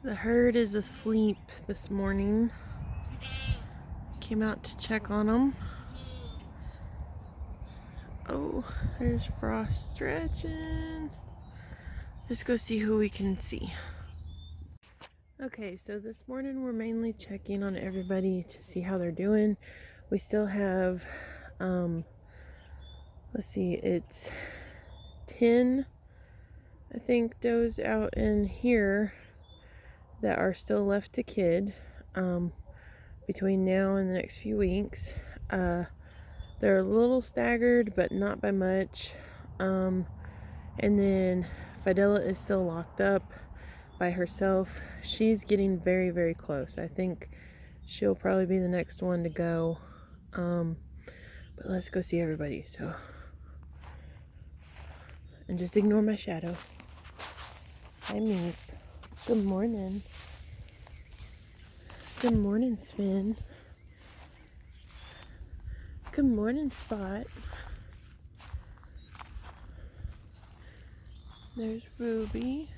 The herd is asleep this morning. Came out to check on them. Oh, there's Frost stretching. Let's go see who we can see. Okay, so this morning we're mainly checking on everybody to see how they're doing. We still have, let's see, it's 10, I think, does out in here that are still left to kid between now and the next few weeks. They're a little staggered, but not by much. And then Fidela is still locked up by herself. She's getting very, very close. I think she'll probably be the next one to go. But let's go see everybody. So, and just ignore my shadow. Hi, Meep. Good morning. Good morning, Sven. Good morning, Spot. There's Ruby.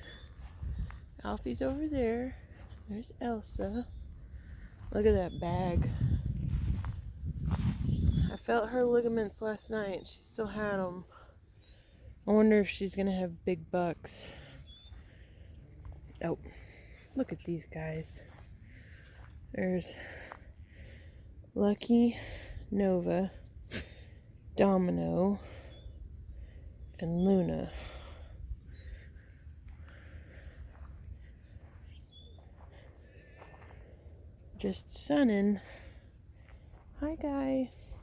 Alfie's over there. There's Elsa. Look at that bag. I felt her ligaments last night. She still had them. I wonder if she's going to have big bucks. Oh, look at these guys. There's Lucky, Nova, Domino, and Luna. Just sunning. Hi, guys.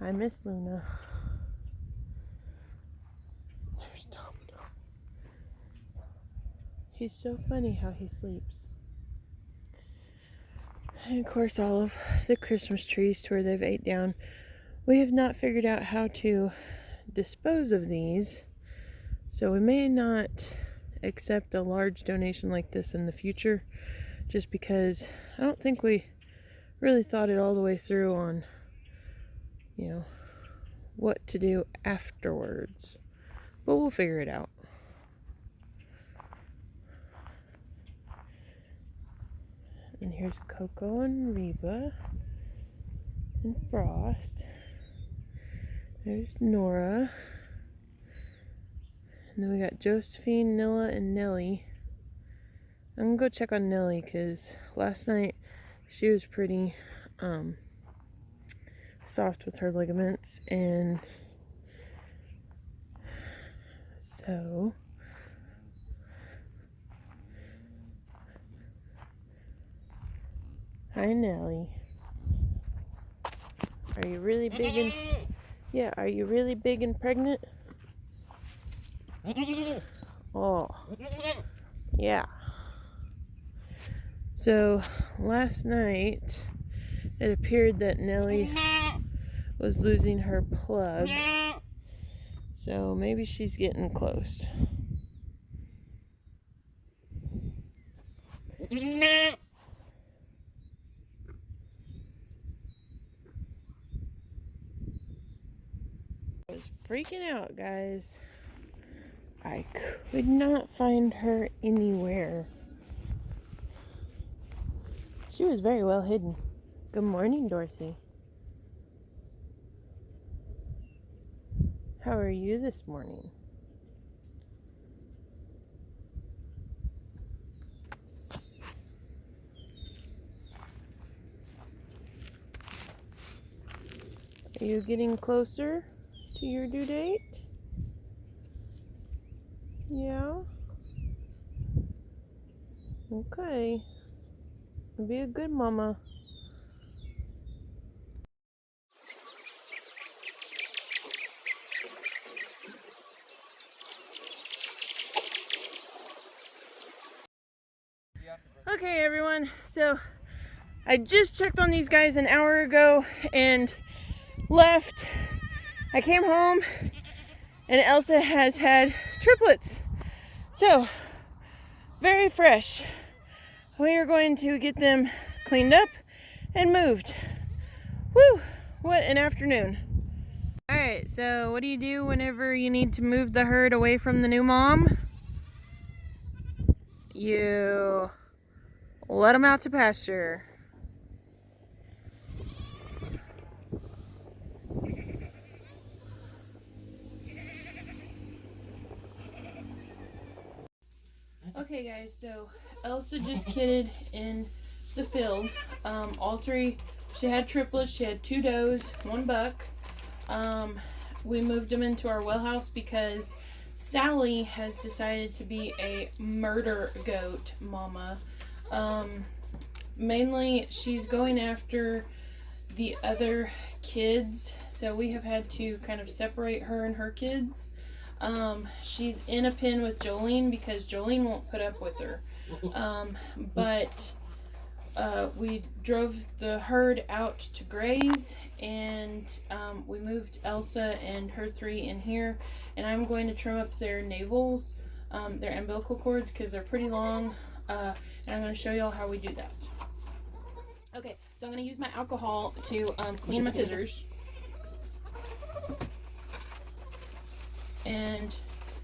I miss Luna. There's Domino. He's so funny how he sleeps. And of course, all of the Christmas trees to where they've ate down. We have not figured out how to dispose of these, so we may not accept a large donation like this in the future, just because I don't think we really thought it all the way through on, what to do afterwards. But we'll figure it out. And here's Coco and Reba and Frost. There's Nora. And then we got Josephine, Nilla, and Nellie. I'm gonna go check on Nellie because last night she was pretty soft with her ligaments, and so hi, Nellie. Are you really big and are you really big and pregnant? Oh, yeah. So last night it appeared that Nellie was losing her plug, so maybe she's getting close. I was freaking out, guys. I could not find her anywhere. She was very well hidden. Good morning, Dorsey. How are you this morning? Are you getting closer to your due date? Yeah? Okay. Be a good mama. Okay, everyone. So I just checked on these guys an hour ago and left. I came home and Elsa has had triplets. So, very fresh. We are going to get them cleaned up and moved. Woo! What an afternoon. Alright, so what do you do whenever you need to move the herd away from the new mom? You let them out to pasture. Okay guys, so Elsa just kidded in the field. All three, she had triplets, she had 2 does, 1 buck. We moved them into our well house because Sally has decided to be a murder goat mama. Mainly she's going after the other kids, so we have had to kind of separate her and her kids. She's in a pen with Jolene because Jolene won't put up with her. But we drove the herd out to graze, and we moved Elsa and her 3 in here, and I'm going to trim up their navels, their umbilical cords, because they're pretty long, and I'm going to show y'all how we do that. Okay, so I'm going to use my alcohol to clean my scissors. And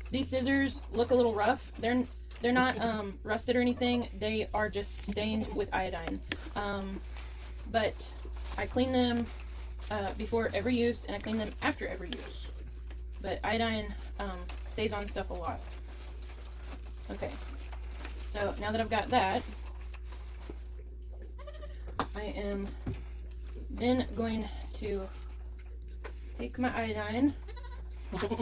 these scissors look a little rough. They're not rusted or anything. They are just stained with iodine. But I clean them before every use, and I clean them after every use. But iodine stays on stuff a lot. Okay, so now that I've got that, I am then going to take my iodine.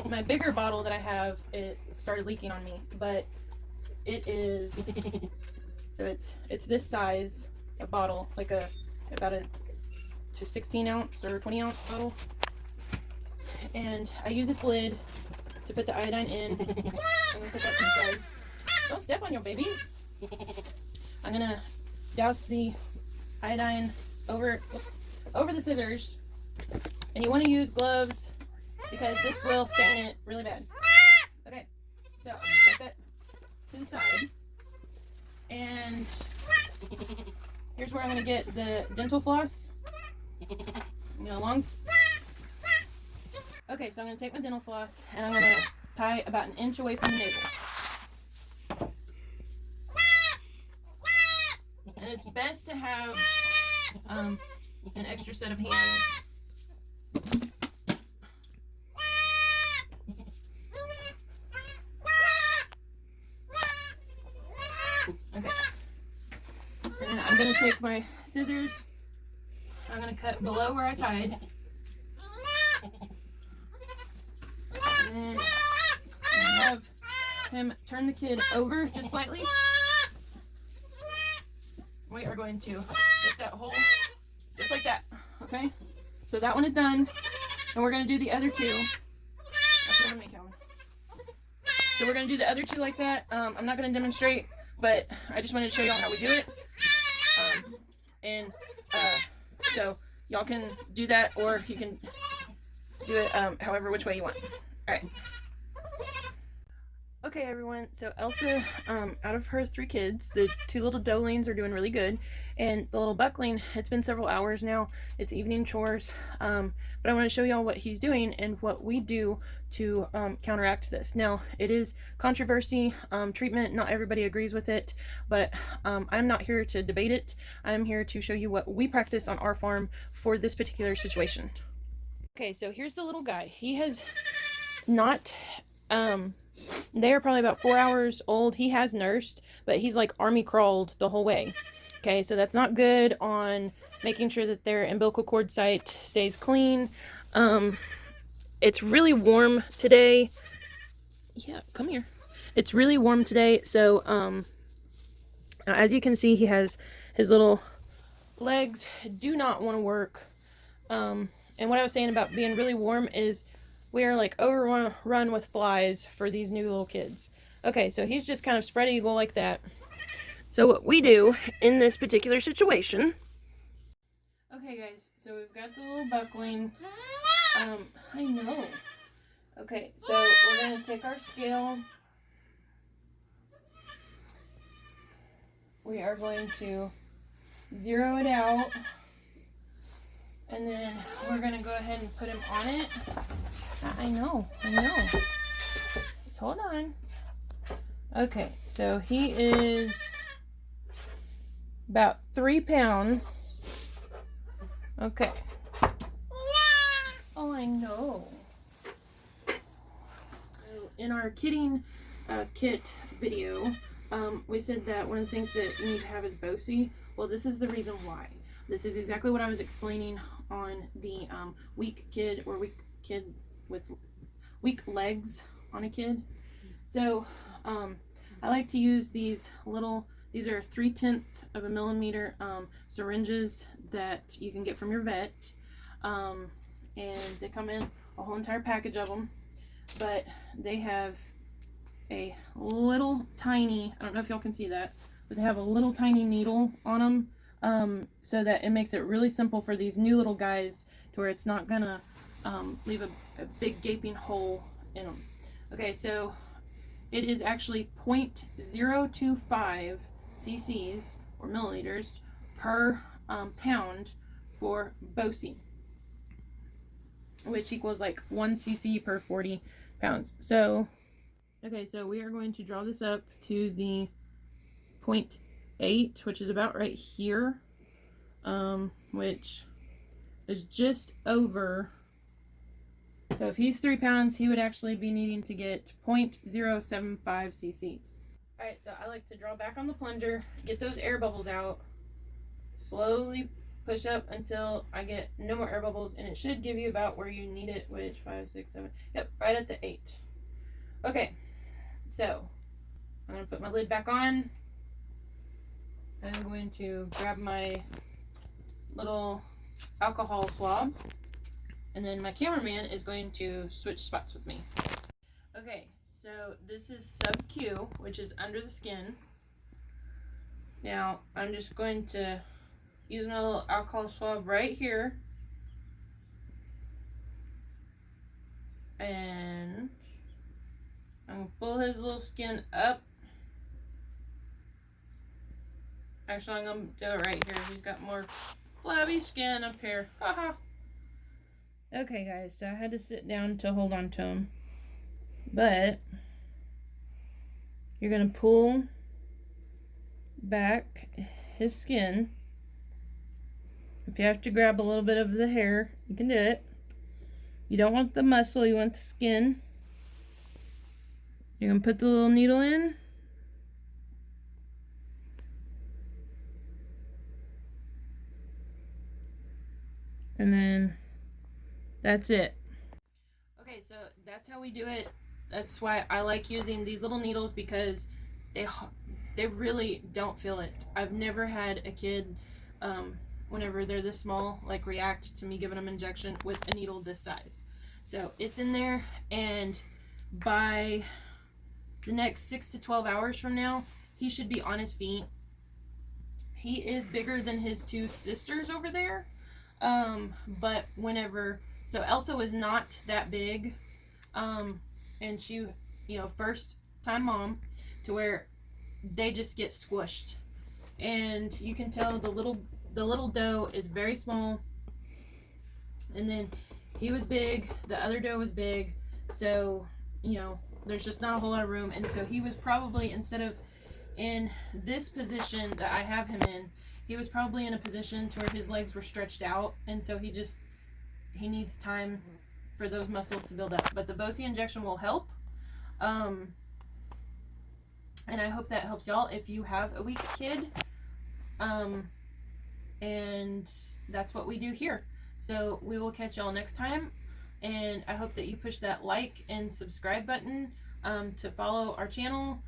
My bigger bottle that I have, it started leaking on me, but it is, so it's this size, a bottle, like about a 16 ounce or 20 ounce bottle, and I use its lid to put the iodine in. I'm gonna put that to the side. Don't step on your babies. I'm gonna douse the iodine over the scissors, and you want to use gloves because this will stain it really bad. Okay, so I'm gonna set that to the side, and here's where I'm gonna get the dental floss. Okay, so I'm gonna take my dental floss and I'm gonna tie about 1 inch away from the navel. And it's best to have an extra set of hands. Okay. And I'm going to take my scissors. I'm going to cut below where I tied. And then have him turn the kid over just slightly. We are going to get that hole just like that. Okay? So that one is done. And we're going to do the other 2. So we're going to do the other 2 like that. I'm not going to demonstrate, but I just wanted to show y'all how we do it. So y'all can do that, or you can do it however which way you want. Alright. Okay, everyone, so Elsa, out of her 3 kids, the 2 little doelings are doing really good, and the little buckling, it's been several hours now, it's evening chores, but I want to show y'all what he's doing and what we do to counteract this. Now, it is controversy, treatment, not everybody agrees with it, but I'm not here to debate it. I'm here to show you what we practice on our farm for this particular situation. Okay, so here's the little guy. He has not, they are probably about 4 hours old. He has nursed, but he's like army crawled the whole way. Okay, so that's not good on making sure that their umbilical cord site stays clean. It's really warm today. Yeah, come here. It's really warm today, so as you can see, he has his little legs do not want to work. And what I was saying about being really warm is we are like overrun with flies for these new little kids. Okay, so he's just kind of spread eagle like that. So what we do in this particular situation. Okay guys, so we've got the little buckling. I know. Okay, so we're going to take our scale. We are going to zero it out. And then we're going to go ahead and put him on it. I know. Just hold on. Okay, so he is about 3 pounds. Okay. Oh, I know. In our kidding kit video, we said that one of the things that you need to have is BOSI. Well, this is the reason why. This is exactly what I was explaining on the weak kid with weak legs on a kid. So I like to use these are 3/10 of a millimeter syringes that you can get from your vet, and they come in a whole entire package of them, but they have a little tiny, I don't know if y'all can see that, but they have a little tiny needle on them, so that it makes it really simple for these new little guys to where it's not gonna leave a big gaping hole in them. Okay, so it is actually 0.025 cc's or milliliters per pound for BOSI, which equals like 1 cc per 40 pounds. So, okay, so we are going to draw this up to the 0.8, which is about right here, which is just over. So if he's 3 pounds, he would actually be needing to get 0.075 cc's. Alright, so I like to draw back on the plunger, get those air bubbles out, slowly push up until I get no more air bubbles, and it should give you about where you need it, which 5, 6, 7, yep, right at the 8. Okay, so I'm going to put my lid back on. I'm going to grab my little alcohol swab, and then my cameraman is going to switch spots with me. Okay, so this is sub Q, which is under the skin. Now I'm just going to use my little alcohol swab right here, and I'm going to pull his little skin up. Actually, I'm going to do it right here. He's got more flabby skin up here. Haha. Okay guys, so I had to sit down to hold on to him, but you're going to pull back his skin. If you have to grab a little bit of the hair, you can do it. You don't want the muscle, you want the skin. You're going to put the little needle in. And then that's it. Okay, so that's how we do it. That's why I like using these little needles, because they really don't feel it. I've never had a kid, whenever they're this small, like react to me giving them an injection with a needle this size. So it's in there, and by the next 6 to 12 hours from now, he should be on his feet. He is bigger than his 2 sisters over there, but so Elsa was not that big, and she, first time mom, to where they just get squished, and you can tell the little doe is very small, and then he was big, the other doe was big, so there's just not a whole lot of room. And so he was probably, instead of in this position that I have him in, he was probably in a position to where his legs were stretched out, and so he needs time for those muscles to build up. But the BOSI injection will help, and I hope that helps y'all if you have a weak kid, and that's what we do here. So we will catch y'all next time, and I hope that you push that like and subscribe button to follow our channel.